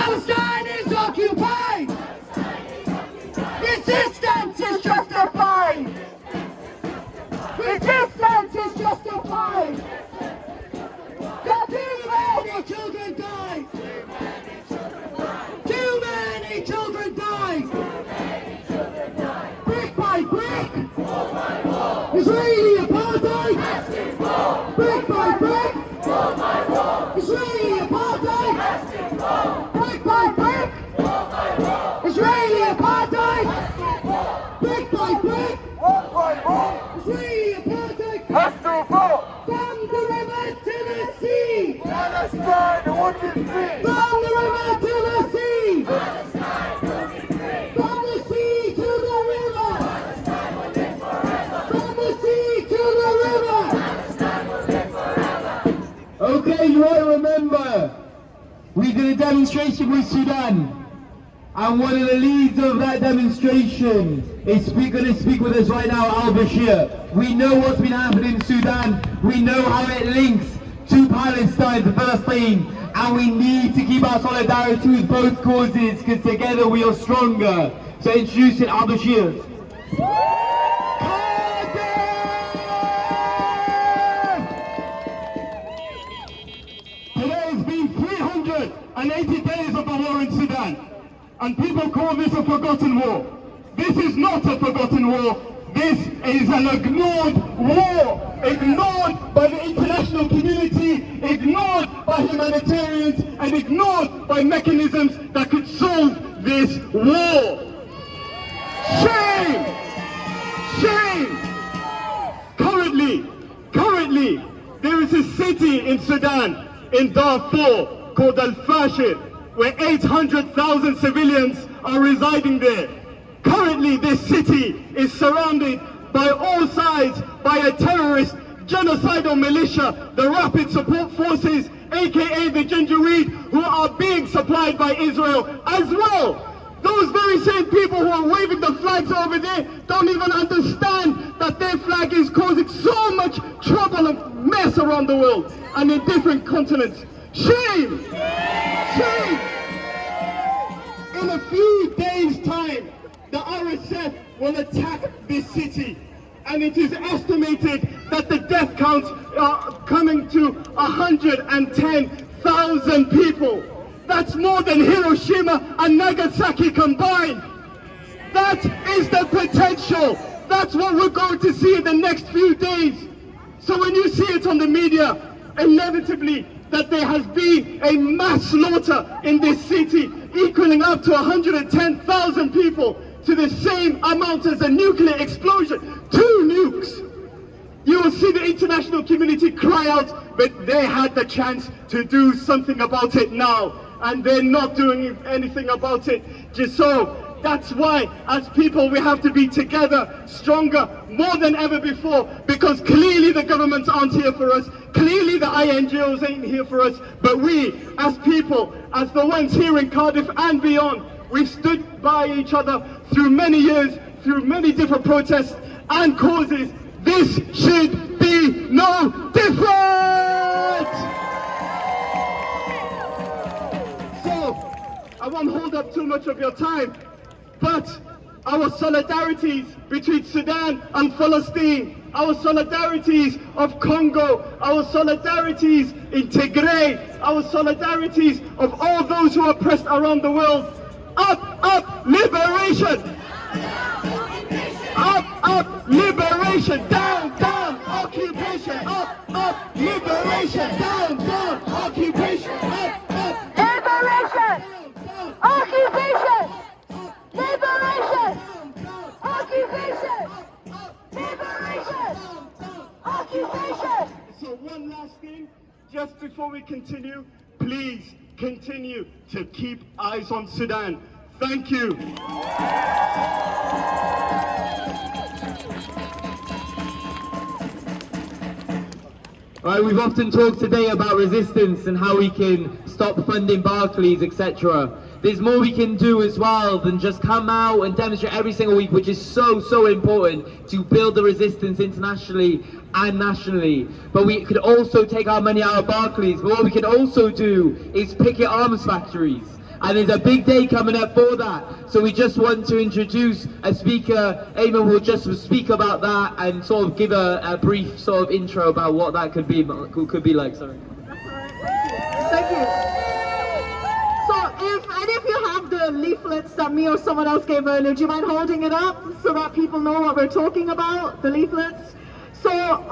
Palestine is occupied! Resistance is justified! Resistance is justified! Too many children die! Too many children die! Brick by brick! Israeli apartheid! Brick by brick! Israeli apartheid! Brick by brick! Israeli apartheid! Brick by brick! Israeli apartheid! Has to fall! From the river to the sea! Palestine will be free! From the river to the sea! Palestine will be free! From the sea to the river! Palestine will live forever! From the sea to the river! Palestine will live forever! Okay, you all remember, we did a demonstration with Sudan. And one of the leads of that demonstration is going to speak with us right now, al-Bashir. We know what's been happening in Sudan. We know how it links to Palestine, to Palestine. And we need to keep our solidarity with both causes, because together we are stronger. So introducing al-Bashir. Today has been 380 days of the war in Sudan, and people call this a forgotten war. This is not a forgotten war. This is an ignored war, ignored by the international community, ignored by humanitarians, and ignored by mechanisms that could solve this war. Shame! Shame! Currently, there is a city in Sudan, in Darfur, called Al-Fashir, where 800,000 civilians are residing there. Currently, this city is surrounded by all sides by a terrorist genocidal militia, the Rapid Support Forces, aka the Janjaweed, who are being supplied by Israel as well. Those very same people who are waving the flags over there don't even understand that their flag is causing so much trouble and mess around the world and in different continents. Shame! Shame! In a few days' time, the RSF will attack this city, and it is estimated that the death counts are coming to 110,000 people. That's more than Hiroshima and Nagasaki combined. That is the potential. That's what we're going to see in the next few days. So when you see it on the media, inevitably, that there has been a mass slaughter in this city, equaling up to 110,000 people, to the same amount as a nuclear explosion, 2 nukes. You will see the international community cry out, but they had the chance to do something about it now, and they're not doing anything about it. Just so, that's why, as people, we have to be together, stronger, more than ever before, because clearly the governments aren't here for us, clearly the INGOs ain't here for us, but we, as people, as the ones here in Cardiff and beyond, we've stood by each other through many years, through many different protests and causes. This should be no different! So, I won't hold up too much of your time, but our solidarities between Sudan and Palestine, our solidarities of Congo, our solidarities in Tigray, our solidarities of all those who are oppressed around the world. Up, up, liberation! Up, up, liberation! Down, down, occupation! Up, up, liberation! Down, down, occupation! Up, up, Liberation! Occupation! Liberation! Occupation! Liberation! Occupation! So one last thing, just before we continue, please continue to keep eyes on Sudan. Thank you. Right, we've often talked today about resistance and how we can stop funding Barclays, etc. There's more we can do as well than just come out and demonstrate every single week, which is so important to build the resistance internationally and nationally. But we could also take our money out of Barclays. But what we can also do is picket arms factories. And there's a big day coming up for that. So we just want to introduce a speaker. Eamon will just speak about that and sort of give a brief sort of intro about what that could be like. Sorry. Thank you. So if any of you have the leaflets that me or someone else gave earlier, do you mind holding it up so that people know what we're talking about, the leaflets? So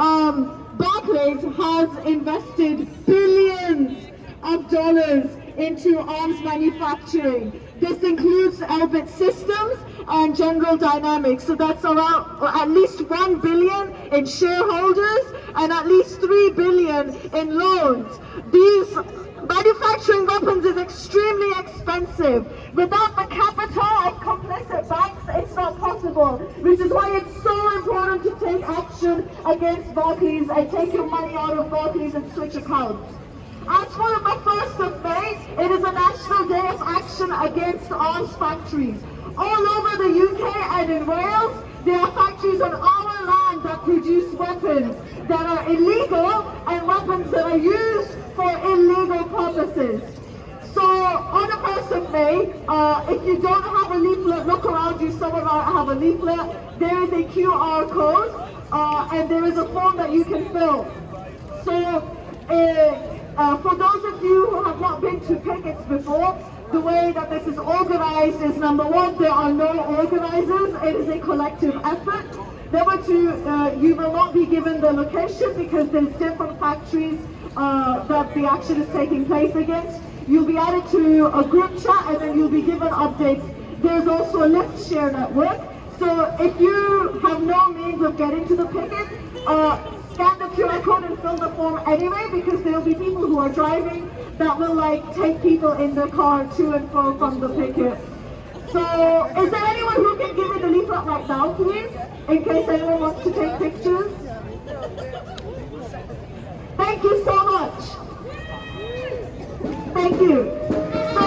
Barclays has invested billions of dollars into arms manufacturing. This includes Elbit Systems and General Dynamics. So that's around at least 1 billion in shareholders and at least 3 billion in loans. These manufacturing weapons is extremely expensive. Without the capital of complicit banks, it's not possible. Which is why it's so important to take action against Barclays and take your money out of Barclays and switch accounts. As for the 1st of May, it is a national day of action against arms factories. All over the UK and in Wales, there are factories on our land that produce weapons that are illegal and weapons that are used for illegal purposes. So on the 1st of May, if you don't have a leaflet, look around you, someone might have a leaflet. There is a QR code and there is a form that you can fill. So for those of you who have not been to pickets before, the way that this is organized is, number one, there are no organizers. It is a collective effort. Number two, you will not be given the location because there's different factories that the action is taking place against. You'll be added to a group chat and then you'll be given updates. There's also a lift share network. So if you have no means of getting to the picket, scan the QR code and fill the form anyway, because there will be people who are driving that will take people in the car to and fro from the picket. So is there anyone who can give me the leaflet right now, please, in case anyone wants to take pictures? Thank you so much. Thank you. So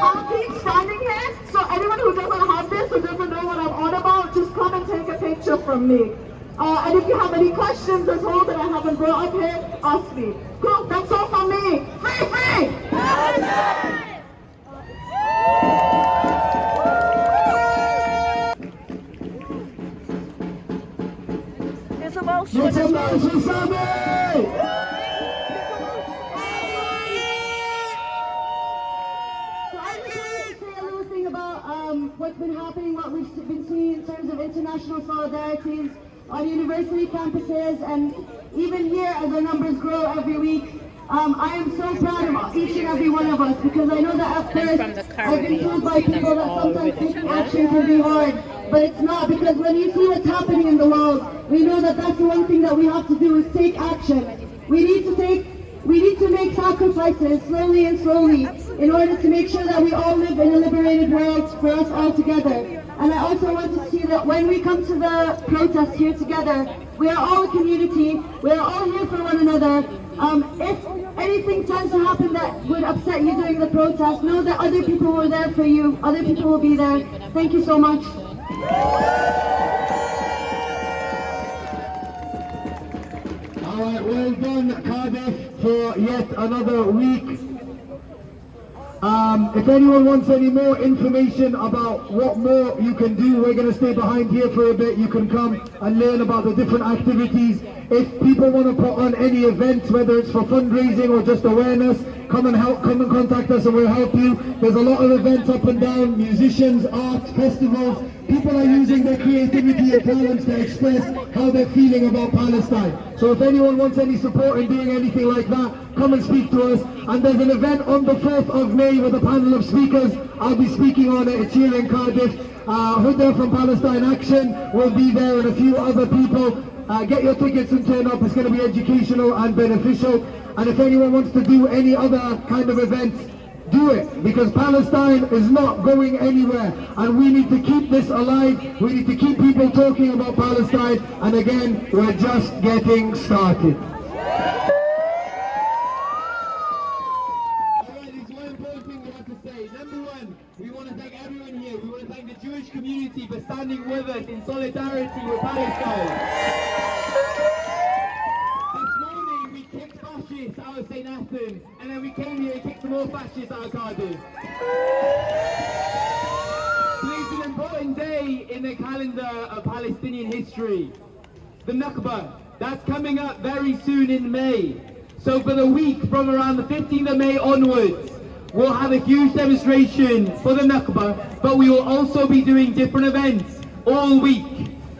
I'll keep standing here, so anyone who doesn't have this or doesn't know what I'm on about, just come and take a picture from me. And if you have any questions at all that I haven't brought up here, ask me. Cool, that's all from me. Free, free! There's a motion. It's a motion, Sammy! About what's been happening, what we've been seeing in terms of international solidarity on university campuses, and even here as our numbers grow every week. I am so proud of each and every one of us, because I know that at first I've been told by people that sometimes taking action can be hard, but it's not, because when you see what's happening in the world, we know that that's the one thing that we have to do, is take action. We need to make sacrifices slowly and slowly in order to make sure that we all live in a liberated world for us all together. And I also want to see that when we come to the protest here together, we are all a community, we are all here for one another. If anything tends to happen that would upset you during the protest, know that other people were there for you, other people will be there. Thank you so much. Alright, well done Cardiff for yet another week. If anyone wants any more information about what more you can do, we're going to stay behind here for a bit. You can come and learn about the different activities. If people want to put on any events, whether it's for fundraising or just awareness, come and contact us and we'll help you. There's a lot of events up and down, musicians, art, festivals. People are using their creativity and talents to express how they're feeling about Palestine. So if anyone wants any support in doing anything like that, come and speak to us. And there's an event on the 4th of May with a panel of speakers. I'll be speaking on it. It's here in Cardiff. Huda from Palestine Action will be there and a few other people. Get your tickets and turn up. It's going to be educational and beneficial. And if anyone wants to do any other kind of events, do it, because Palestine is not going anywhere, and we need to keep this alive. We need to keep people talking about Palestine, and again, we're just getting started. Alright, there's one important thing we have to say. Number one, we want to thank everyone here. We want to thank the Jewish community for standing with us in solidarity with Palestine. This morning we kicked fascists out of St. Athens, and then we came here and kicked some more fascists out of Cardiff. Today's an important day in the calendar of Palestinian history. The Nakba, that's coming up very soon in May. So for the week from around the 15th of May onwards, we'll have a huge demonstration for the Nakba, but we will also be doing different events all week.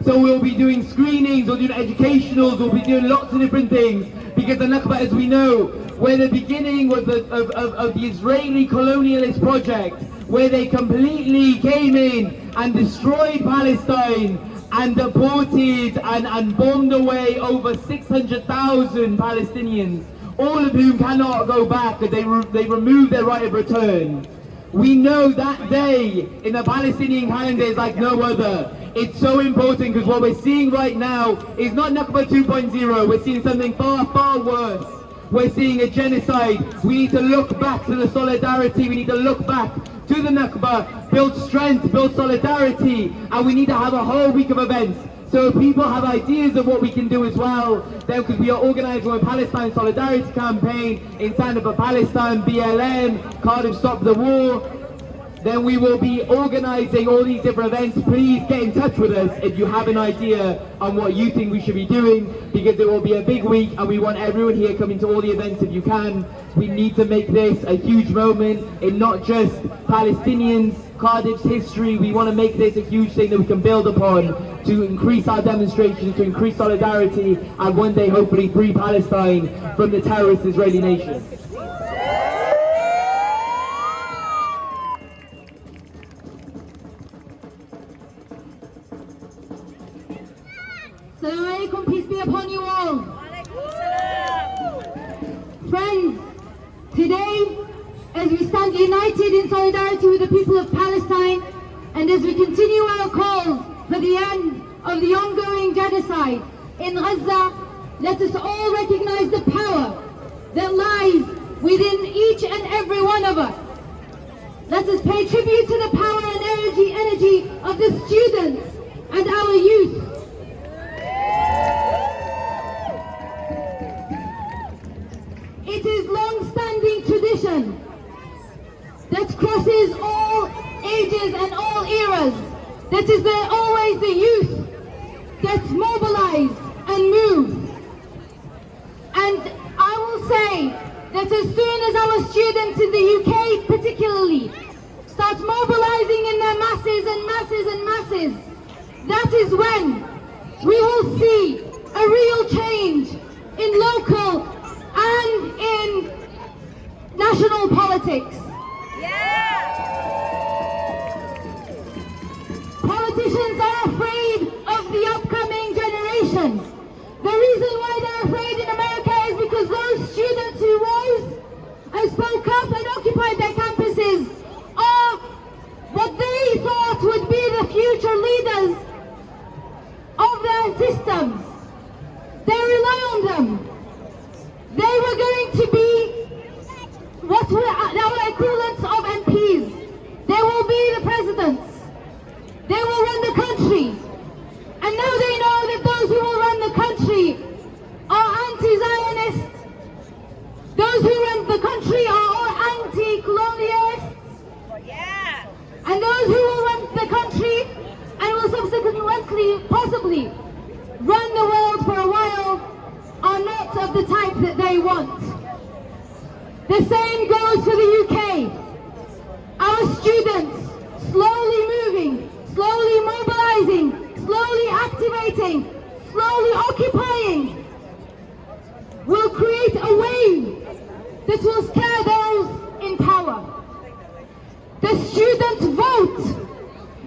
So we'll be doing screenings, we'll be doing educationals, we'll be doing lots of different things, because the Nakba, as we know, were the beginning of the Israeli colonialist project, where they completely came in and destroyed Palestine and deported and bombed away over 600,000 Palestinians, all of whom cannot go back, because they removed their right of return. We know that day in the Palestinian calendar is like no other. It's so important because what we're seeing right now is not Nakba 2.0, we're seeing something far, far worse. We're seeing a genocide. We need to look back to the solidarity, we need to look back to the Nakba, build strength, build solidarity, and we need to have a whole week of events. So if people have ideas of what we can do as well, then because we are organising a Palestine Solidarity Campaign in Stand Up for Palestine, BLM, Cardiff Stop the War, then we will be organising all these different events. Please get in touch with us if you have an idea on what you think we should be doing, because it will be a big week and we want everyone here coming to all the events if you can. We need to make this a huge moment in not just Palestinians, Cardiff's history. We want to make this a huge thing that we can build upon to increase our demonstrations, to increase solidarity, and one day hopefully free Palestine from the terrorist Israeli nation. Assalamu alaikum, peace be upon you all. Friends, today, as we stand united in solidarity with the people of Palestine, and as we continue our calls for the end of the ongoing genocide in Gaza, let us all recognize the power that lies within each and every one of us. Let us pay tribute to the power and energy of the students and our youth. It is long-standing tradition that crosses all ages and all eras, that is always the youth that mobilize and move. And I will say that as soon as our students in the UK particularly start mobilizing in their masses and masses and masses, that is when we will see a real change in local and in national politics. Politicians are afraid of the upcoming generation. The reason why they're afraid in America is because those students who rose and spoke up and occupied their campuses are what they thought would be the future leaders of their systems. They rely on them. They were going to be what were our equivalents of MPs. They will be the presidents. They will run the country. And now they know that those who will run the country are anti-Zionists. Those who run the country are all anti-colonialists. And those who will run the country and will subsequently, possibly, run the world for a while are not of the type that they want. The same goes for the UK. Our students, slowly moving, slowly mobilizing, slowly activating, slowly occupying, will create a wave that will scare those in power. The student vote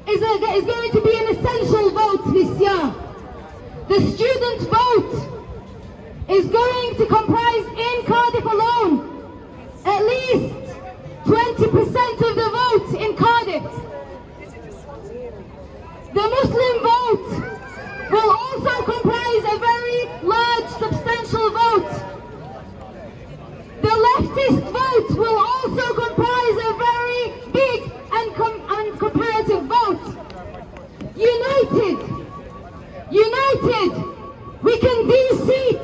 is going to be an essential vote this year. The student vote is going to comprise in Cardiff alone at least 20% of the vote in Cardiff. The Muslim vote will also comprise a very large, substantial vote. The leftist vote will also comprise a very big and comparative vote. United, we can de-seat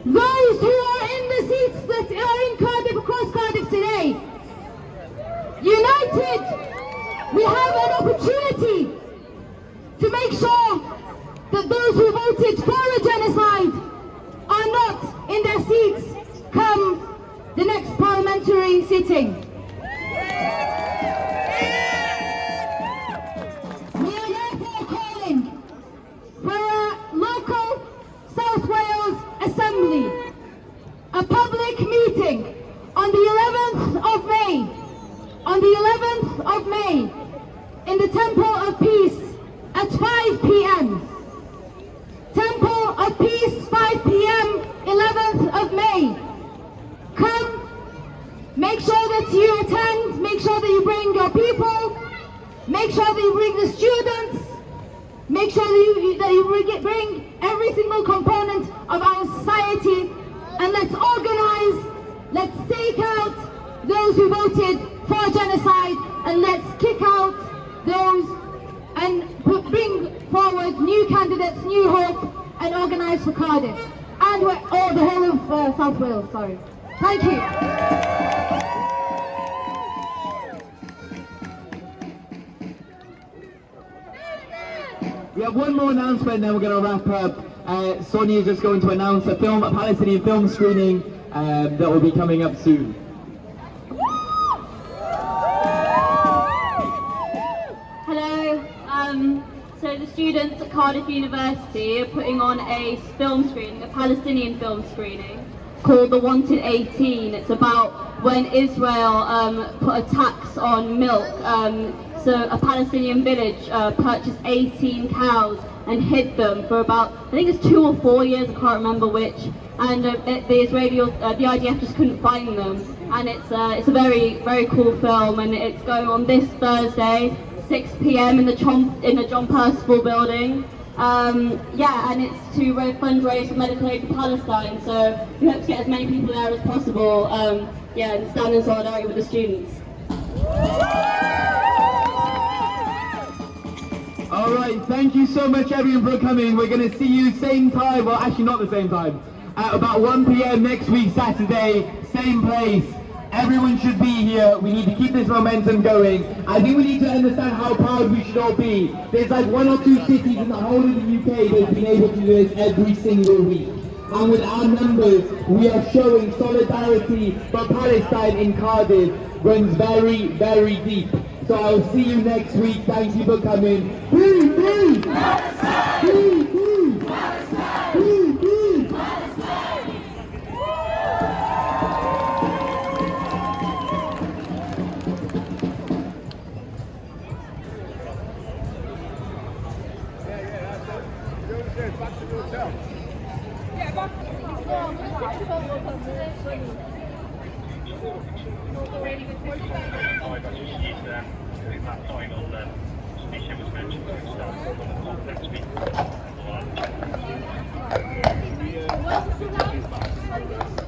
those who are in the parliamentary sitting. We are therefore calling for a local South Wales Assembly, a public meeting on the 11th of May, in the Temple of Peace at 5 p.m. Temple of Peace, 5 p.m, 11th of May. Come, make sure that you attend, make sure that you bring your people, make sure that you bring the students, make sure that you bring every single component of our society, and let's organize, let's take out those who voted for genocide, and let's kick out those and bring forward new candidates, new hope, and organise for Cardiff. And the whole of South Wales, sorry. Thank you. We have one more announcement, then we're going to wrap up. Sonia is just going to announce a Palestinian film screening that will be coming up soon. Hello. So the students at Cardiff University are putting on a film screening, a Palestinian film screening called The Wanted 18. It's about when Israel put a tax on milk. So a Palestinian village purchased 18 cows and hid them for about, I think it's 2 or 4 years, I can't remember which. And the IDF just couldn't find them. And it's a very, very cool film, and it's going on this Thursday, 6 p.m. in the John Percival building. Yeah, and it's to fundraise for medical aid for Palestine. So we hope to get as many people there as possible. Yeah, and stand in solidarity with the students. All right, thank you so much everyone for coming. We're going to see you same time, well actually not the same time, at about 1 p.m. next week, Saturday, same place. Everyone should be here. We need to keep this momentum going. I think we need to understand how proud we should all be. There's like 1 or 2 cities in the whole of the UK that have been able to do this every single week. And with our numbers, we are showing solidarity for Palestine in Cardiff runs very, very deep. So I'll see you next week. Thank you for coming. Free, free! Palestine! Free, free! Palestine! Free, free! Palestine! Back to the hotel. Yeah, back to the hotel. Well,